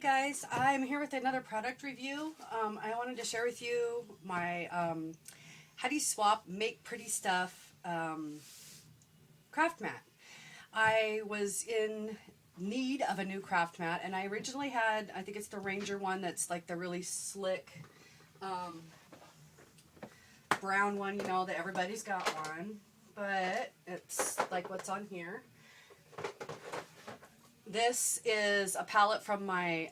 guys, I'm here with another product review. I wanted to share with you my Heidi Swapp Make Pretty Stuff craft mat. I was in need of a new craft mat, and I originally had, I think it's the Ranger one that's like the really slick brown one, you know, that everybody's got one, but it's like what's on here. This is a palette from my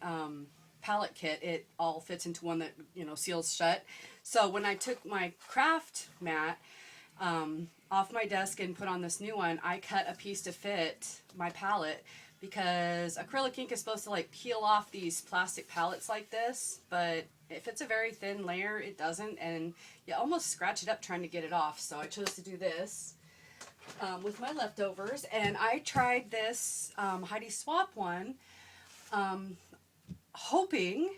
palette kit. It all fits into one that, you know, seals shut. So when I took my craft mat off my desk and put on this new one, I cut a piece to fit my palette because acrylic ink is supposed to like peel off these plastic palettes like this, but if it's a very thin layer, it doesn't, and you almost scratch it up trying to get it off. So I chose to do this with my leftovers, and I tried this Heidi Swapp one, hoping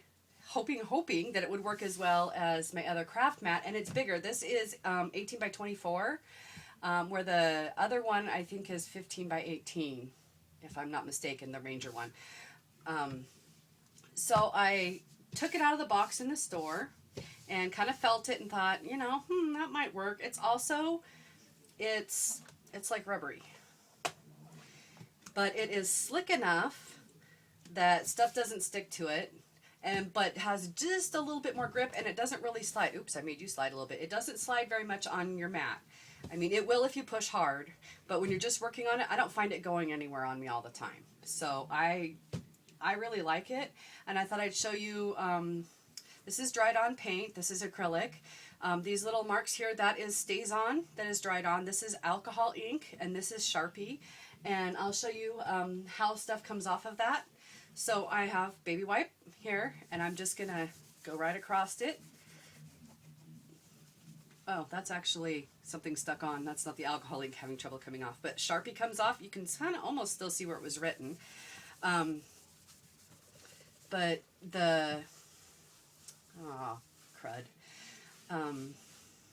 that it would work as well as my other craft mat, and it's bigger. This is 18 by 24, where the other one I think is 15 by 18, if I'm not mistaken, the Ranger one. So I took it out of the box in the store and kind of felt it and thought, you know, that might work. It's also, it's like rubbery, but it is slick enough that stuff doesn't stick to it, but has just a little bit more grip, and it doesn't really slide. Oops, I made you slide a little bit. It doesn't slide very much on your mat. I mean, it will if you push hard, but when you're just working on it, I don't find it going anywhere on me all the time. So I really like it, and I thought I'd show you. This is dried on paint. This is acrylic. These little marks here, that is StaysOn, that is dried on. This is alcohol ink, and this is Sharpie. And I'll show you how stuff comes off of that. So I have baby wipe here, and I'm just going to go right across it. Oh, that's actually something stuck on. That's not the alcohol ink having trouble coming off. But Sharpie comes off. You can kind of almost still see where it was written. But the... oh, crud.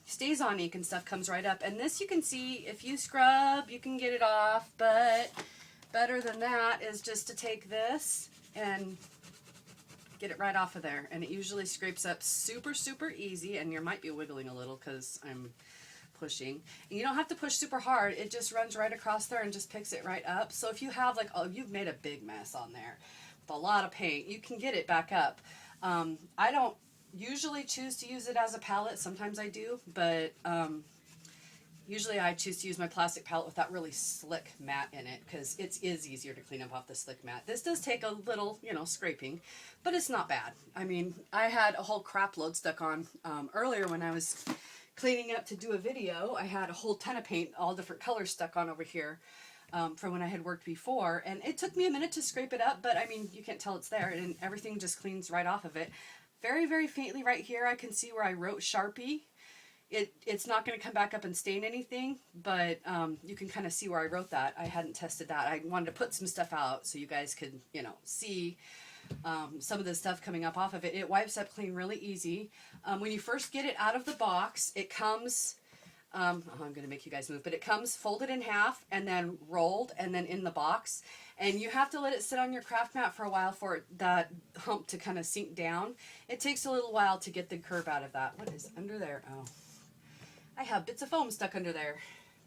StaysOn ink and stuff comes right up, and this you can see if you scrub you can get it off, but better than that is just to take this and get it right off of there, and it usually scrapes up super easy, and you might be wiggling a little because I'm pushing, and you don't have to push super hard. It just runs right across there and just picks it right up. So if you have like, oh, you've made a big mess on there with a lot of paint, you can get it back up. I don't usually choose to use it as a palette. Sometimes I do, but usually I choose to use my plastic palette with that really slick mat in it because it is easier to clean up off the slick mat. This does take a little, you know, scraping, but it's not bad. I mean, I had a whole crap load stuck on earlier when I was cleaning up to do a video. I had a whole ton of paint, all different colors stuck on over here from when I had worked before, and it took me a minute to scrape it up, but I mean, you can't tell it's there, and everything just cleans right off of it. Very faintly right here, I can see where I wrote Sharpie. It's not going to come back up and stain anything, but you can kind of see where I wrote that. I hadn't tested that. I wanted to put some stuff out so you guys could, you know, see some of the stuff coming up off of it. It wipes up clean really easy. When you first get it out of the box, it comes... I'm going to make you guys move, but it comes folded in half and then rolled and then in the box. And you have to let it sit on your craft mat for a while for that hump to kind of sink down. It takes a little while to get the curve out of that. What is under there? Oh, I have bits of foam stuck under there.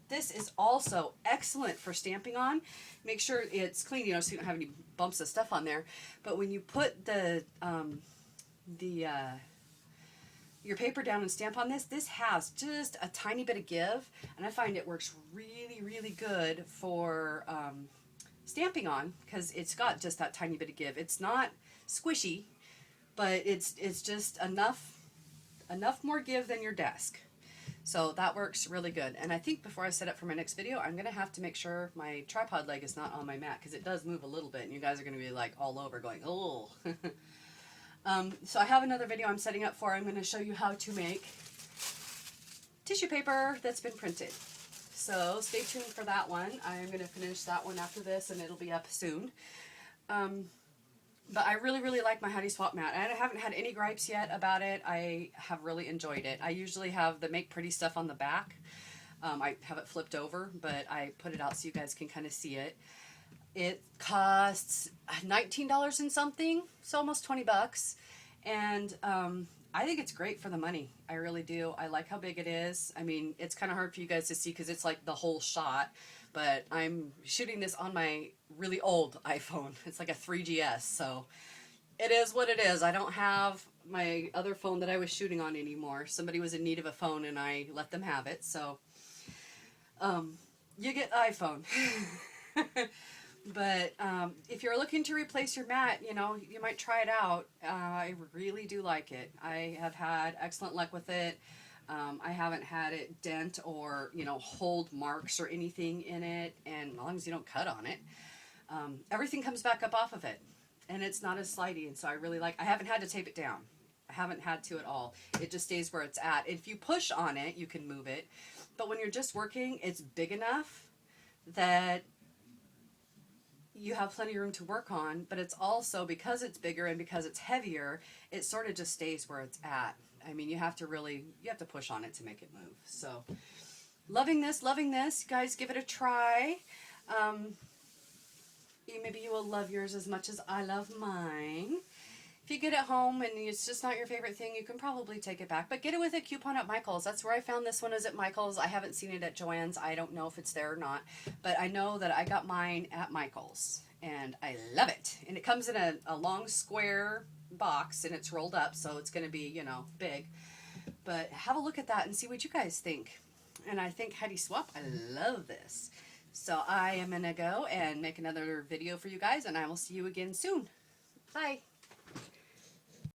This is also excellent for stamping on. Make sure it's clean, you know, so you don't have any bumps of stuff on there. But when you put your paper down and stamp on this has just a tiny bit of give, and I find it works really good for stamping on because it's got just that tiny bit of give. It's not squishy, but it's just enough more give than your desk. So that works really good. And I think before I set up for my next video, I'm going to have to make sure my tripod leg is not on my mat because it does move a little bit, and you guys are going to be like all over going, oh. So I have another video I'm setting up for. I'm going to show you how to make tissue paper that's been printed. So stay tuned for that one. I'm going to finish that one after this, and it'll be up soon. But I really like my Heidi Swapp mat. I haven't had any gripes yet about it. I have really enjoyed it. I usually have the Make Pretty stuff on the back. I have it flipped over, but I put it out so you guys can kind of see it. It costs $19 and something, so almost 20 bucks. And I think it's great for the money. I really do. I like how big it is. I mean, it's kind of hard for you guys to see because it's like the whole shot, but I'm shooting this on my really old iPhone. It's like a 3GS, so it is what it is. I don't have my other phone that I was shooting on anymore. Somebody was in need of a phone and I let them have it, so you get iPhone. But if you're looking to replace your mat, you know, you might try it out. I really do like it. I have had excellent luck with it. I haven't had it dent or, you know, hold marks or anything in it. And as long as you don't cut on it, everything comes back up off of it. And it's not as slidey. And so I really like, I haven't had to tape it down. I haven't had to at all. It just stays where it's at. If you push on it, you can move it. But when you're just working, it's big enough that you have plenty of room to work on, but it's also, because it's bigger and because it's heavier, it sort of just stays where it's at. I mean, you have to push on it to make it move. So, loving this. You guys give it a try. Maybe you will love yours as much as I love mine. If you get it home and it's just not your favorite thing, you can probably take it back. But get it with a coupon at Michael's. That's where I found this one, is at Michael's. I haven't seen it at Joann's. I don't know if it's there or not. But I know that I got mine at Michael's. And I love it. And it comes in a long square box and it's rolled up. So it's going to be, you know, big. But have a look at that and see what you guys think. And I think Heidi Swapp, I love this. So I am going to go and make another video for you guys. And I will see you again soon. Bye.